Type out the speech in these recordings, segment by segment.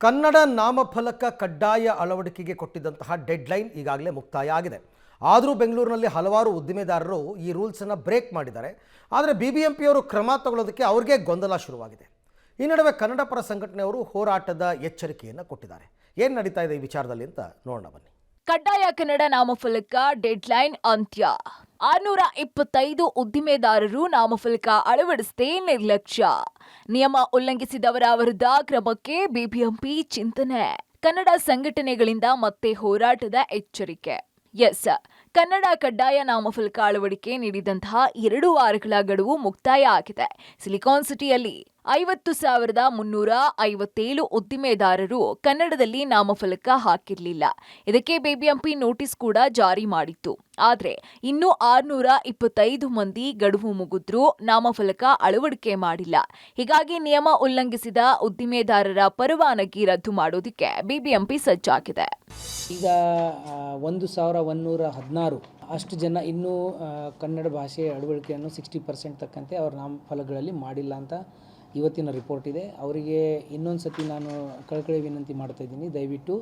ಕನ್ನಡ ನಾಮಫಲಕ ಕಡ್ಡಾಯ ಅಳವಡಿಕೆಗೆ ಕೊಟ್ಟಿದ್ದಂತಹ ಡೆಡ್ಲೈನ್ ಈಗಾಗಲೇ ಮುಕ್ತಾಯ ಆಗಿದೆ. ಆದರೂ ಬೆಂಗಳೂರಿನಲ್ಲಿ ಹಲವಾರು ಉದ್ದಿಮೆದಾರರು ಈ ರೂಲ್ಸನ್ನು ಬ್ರೇಕ್ ಮಾಡಿದ್ದಾರೆ. ಆದರೆ ಬಿಬಿಎಂಪಿಯವರು ಕ್ರಮ ತಗೊಳ್ಳೋದಕ್ಕೆ ಅವ್ರಿಗೆ ಗೊಂದಲ ಶುರುವಾಗಿದೆ. ಈ ನಡುವೆ ಕನ್ನಡ ಪರ ಸಂಘಟನೆಯವರು ಹೋರಾಟದ ಎಚ್ಚರಿಕೆಯನ್ನು ಕೊಟ್ಟಿದ್ದಾರೆ. ಏನು ನಡೀತಾ ಇದೆ ಈ ವಿಚಾರದಲ್ಲಿ ಅಂತ ನೋಡೋಣ ಬನ್ನಿ. ಕಡ್ಡಾಯ ಕನ್ನಡ ನಾಮಫಲಕ ಡೆಡ್ಲೈನ್ ಅಂತ್ಯ. 625 ಉದ್ದಿಮೆದಾರರು ನಾಮಫಲಕ ಅಳವಡಿಸದೆ ನಿರ್ಲಕ್ಷ್ಯ. ನಿಯಮ ಉಲ್ಲಂಘಿಸಿದವರ ವಿರುದ್ಧ ಕ್ರಮಕ್ಕೆ ಬಿಬಿಎಂಪಿ ಚಿಂತನೆ. ಕನ್ನಡ ಸಂಘಟನೆಗಳಿಂದ ಮತ್ತೆ ಹೋರಾಟದ ಎಚ್ಚರಿಕೆ. ಕನ್ನಡ ಕಡ್ಡಾಯ ನಾಮಫಲಕ ಅಳವಡಿಕೆ ನೀಡಿದಂತಹ 2 ವಾರಗಳ ಗಡುವು ಮುಕ್ತಾಯ ಆಗಿದೆ. ಸಿಲಿಕಾನ್ ಸಿಟಿಯಲ್ಲಿ 50,357 ಉದ್ದಿಮೆದಾರರು ಕನ್ನಡದಲ್ಲಿ ನಾಮಫಲಕ ಹಾಕಿರಲಿಲ್ಲ. ಇದಕ್ಕೆ ಬಿಬಿಎಂಪಿ ನೋಟಿಸ್ ಕೂಡ ಜಾರಿ ಮಾಡಿತ್ತು. ಆದರೆ ಇನ್ನೂ 625 ಮಂದಿ ಗಡುವು ಮುಗಿದ್ರೂ ನಾಮಫಲಕ ಅಳವಡಿಕೆ ಮಾಡಿಲ್ಲ. ಹೀಗಾಗಿ ನಿಯಮ ಉಲ್ಲಂಘಿಸಿದ ಉದ್ದಿಮೆದಾರರ ಪರವಾನಗಿ ರದ್ದು ಮಾಡೋದಕ್ಕೆ ಬಿಬಿಎಂಪಿ ಸಜ್ಜಾಗಿದೆ. ಈಗ 1116 ಅಷ್ಟು ಜನ ಇನ್ನೂ ಕನ್ನಡ ಭಾಷೆಯ ಅಳವಡಿಕೆಯನ್ನು 60% ತಕ್ಕಂತೆ ಅವ್ರ ನಾಮಫಲಕಗಳಲ್ಲಿ ಮಾಡಿಲ್ಲ ಅಂತ ಇವತ್ತಿನ ರಿಪೋರ್ಟ್ ಇದೆ. ಅವರಿಗೆ ಇನ್ನೊಂದು ಸತಿ ನಾನು ಕಳಕಳಿ ವಿನಂತಿ ಮಾಡ್ತಾ ಇದ್ದೀನಿ, ದಯವಿಟ್ಟು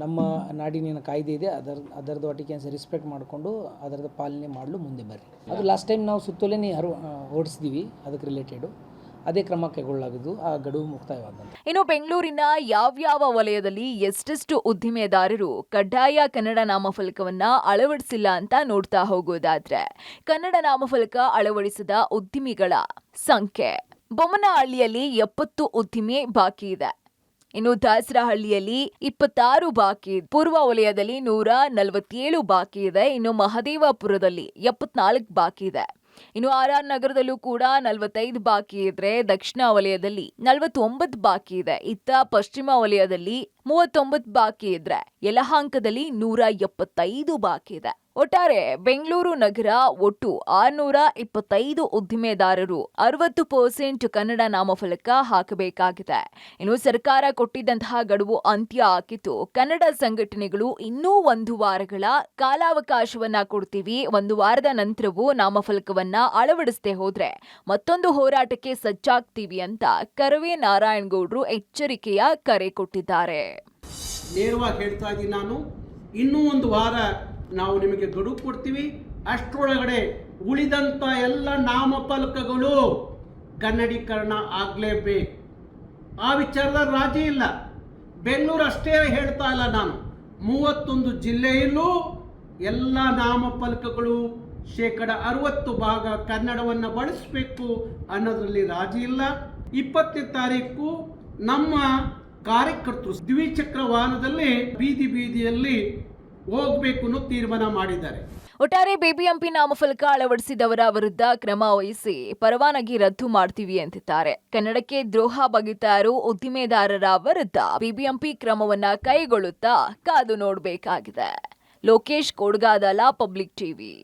ನಮ್ಮ ನಾಡಿನ ಕಾಯ್ದೆ ಇದೆ, ಅದರದ್ದು ವಾಟಿಗೆ ರೆಸ್ಪೆಕ್ಟ್ ಮಾಡಿಕೊಂಡು ಅದರದ್ದು ಪಾಲನೆ ಮಾಡಲು ಮುಂದೆ ಬರ್ರಿ. ಅದು ಲಾಸ್ಟ್ ಟೈಮ್ ನಾವು ಸುತ್ತೋಲೆನೇ ಓಡಿಸಿದ್ದೀವಿ, ಅದಕ್ಕೆ ರಿಲೇಟೆಡು ಅದೇ ಕ್ರಮ ಕೈಗೊಳ್ಳಲಾಗಿದ್ದು ಆ ಗಡುವು ಮುಕ್ತಾಯವಾದಂತೆ. ಇನ್ನು ಬೆಂಗಳೂರಿನ ಯಾವ್ಯಾವ ವಲಯದಲ್ಲಿ ಎಷ್ಟೆಷ್ಟು ಉದ್ದಿಮೆದಾರರು ಕಡ್ಡಾಯ ಕನ್ನಡ ನಾಮಫಲಕವನ್ನ ಅಳವಡಿಸಿಲ್ಲ ಅಂತ ನೋಡ್ತಾ ಹೋಗೋದಾದ್ರೆ, ಕನ್ನಡ ನಾಮಫಲಕ ಅಳವಡಿಸಿದ ಉದ್ದಿಮೆಗಳ ಸಂಖ್ಯೆ: ಬೊಮ್ಮನಹಳ್ಳಿಯಲ್ಲಿ 70 ಉದ್ದಿಮೆ ಬಾಕಿ ಇದೆ. ಇನ್ನು ದಾಸರಹಳ್ಳಿಯಲ್ಲಿ 26 ಬಾಕಿ ಇದೆ. ಪೂರ್ವ ವಲಯದಲ್ಲಿ 147 ಬಾಕಿ ಇದೆ. ಇನ್ನು ಮಹದೇವಪುರದಲ್ಲಿ 74 ಬಾಕಿ ಇದೆ. ಇನ್ನು ಆರ್ ನಗರದಲ್ಲೂ ಕೂಡ 45 ಬಾಕಿ ಇದ್ರೆ, ದಕ್ಷಿಣ ವಲಯದಲ್ಲಿ 49 ಬಾಕಿ ಇದೆ. ಇತ್ತ ಪಶ್ಚಿಮ ವಲಯದಲ್ಲಿ 39 ಬಾಕಿ ಇದ್ರೆ, ಯಲಹಂಕದಲ್ಲಿ 175 ಬಾಕಿ ಇದೆ. ಒಟ್ಟಾರೆ ಬೆಂಗಳೂರು ನಗರ ಒಟ್ಟು 625 ಉದ್ದಿಮೆದಾರರು 60% ಕನ್ನಡ ನಾಮಫಲಕ ಹಾಕಬೇಕಾಗಿದೆ. ಇನ್ನು ಸರ್ಕಾರ ಕೊಟ್ಟಿದ್ದಂತಹ ಗಡುವು ಅಂತ್ಯ ಆಗಿದ್ದು, ಕನ್ನಡ ಸಂಘಟನೆಗಳು ಇನ್ನೂ 1 ವಾರಗಳ ಕಾಲಾವಕಾಶವನ್ನ ಕೊಡ್ತೀವಿ, 1 ವಾರದ ನಂತರವೂ ನಾಮಫಲಕವನ್ನ ಅಳವಡಿಸದೆ ಹೋದ್ರೆ ಮತ್ತೊಂದು ಹೋರಾಟಕ್ಕೆ ಸಜ್ಜಾಗ್ತೀವಿ ಅಂತ ಕರವೇ ನಾರಾಯಣಗೌಡರು ಎಚ್ಚರಿಕೆಯ ಕರೆ ಕೊಟ್ಟಿದ್ದಾರೆ. ನೇರವಾಗಿ ಹೇಳ್ತಾ ಇದ್ದೀನಿ, ನಾನು ಇನ್ನೂ 1 ವಾರ ನಾವು ನಿಮಗೆ ಗಡುವು ಕೊಡ್ತೀವಿ. ಅಷ್ಟರೊಳಗಡೆ ಉಳಿದಂಥ ಎಲ್ಲ ನಾಮಫಲಕಗಳು ಕನ್ನಡೀಕರಣ ಆಗಲೇಬೇಕು. ಆ ವಿಚಾರದಲ್ಲಿ ರಾಜಿ ಇಲ್ಲ. ಬೆಂಗಳೂರು ಅಷ್ಟೇ ಹೇಳ್ತಾ ಇಲ್ಲ ನಾನು, 31 ಜಿಲ್ಲೆಯಲ್ಲೂ ಎಲ್ಲ ನಾಮಫಲಕಗಳು 60% ಕನ್ನಡವನ್ನು ಬಳಸಬೇಕು ಅನ್ನೋದರಲ್ಲಿ ರಾಜಿ ಇಲ್ಲ. 20ನೇ ತಾರೀಕು ನಮ್ಮ ಕಾರ್ಯಕರ್ತರು ದ್ವಿಚಕ್ರ ವಾಹನದಲ್ಲಿ ಬೀದಿಯಲ್ಲಿ ಹೋಗಬೇಕು ಅನ್ನೋ ತೀರ್ಮಾನ ಮಾಡಿದ್ದಾರೆ. ಒಟ್ಟಾರೆ ಬಿಬಿಎಂಪಿ ನಾಮಫಲಕ ಅಳವಡಿಸಿದವರ ವಿರುದ್ಧ ಕ್ರಮ ವಹಿಸಿ ಪರವಾನಗಿ ರದ್ದು ಮಾಡ್ತೀವಿ ಅಂತಿದ್ದಾರೆ. ಕನ್ನಡಕ್ಕೆ ದ್ರೋಹ ಬಗೆತಾ ಇರೋ ಉದ್ದಿಮೆದಾರರ ವಿರುದ್ಧ ಬಿಬಿಎಂಪಿ ಕ್ರಮವನ್ನ ಕೈಗೊಳ್ಳುತ್ತಾ ಕಾದು ನೋಡಬೇಕಾಗಿದೆ. Lokesh Kodgadala, public TV.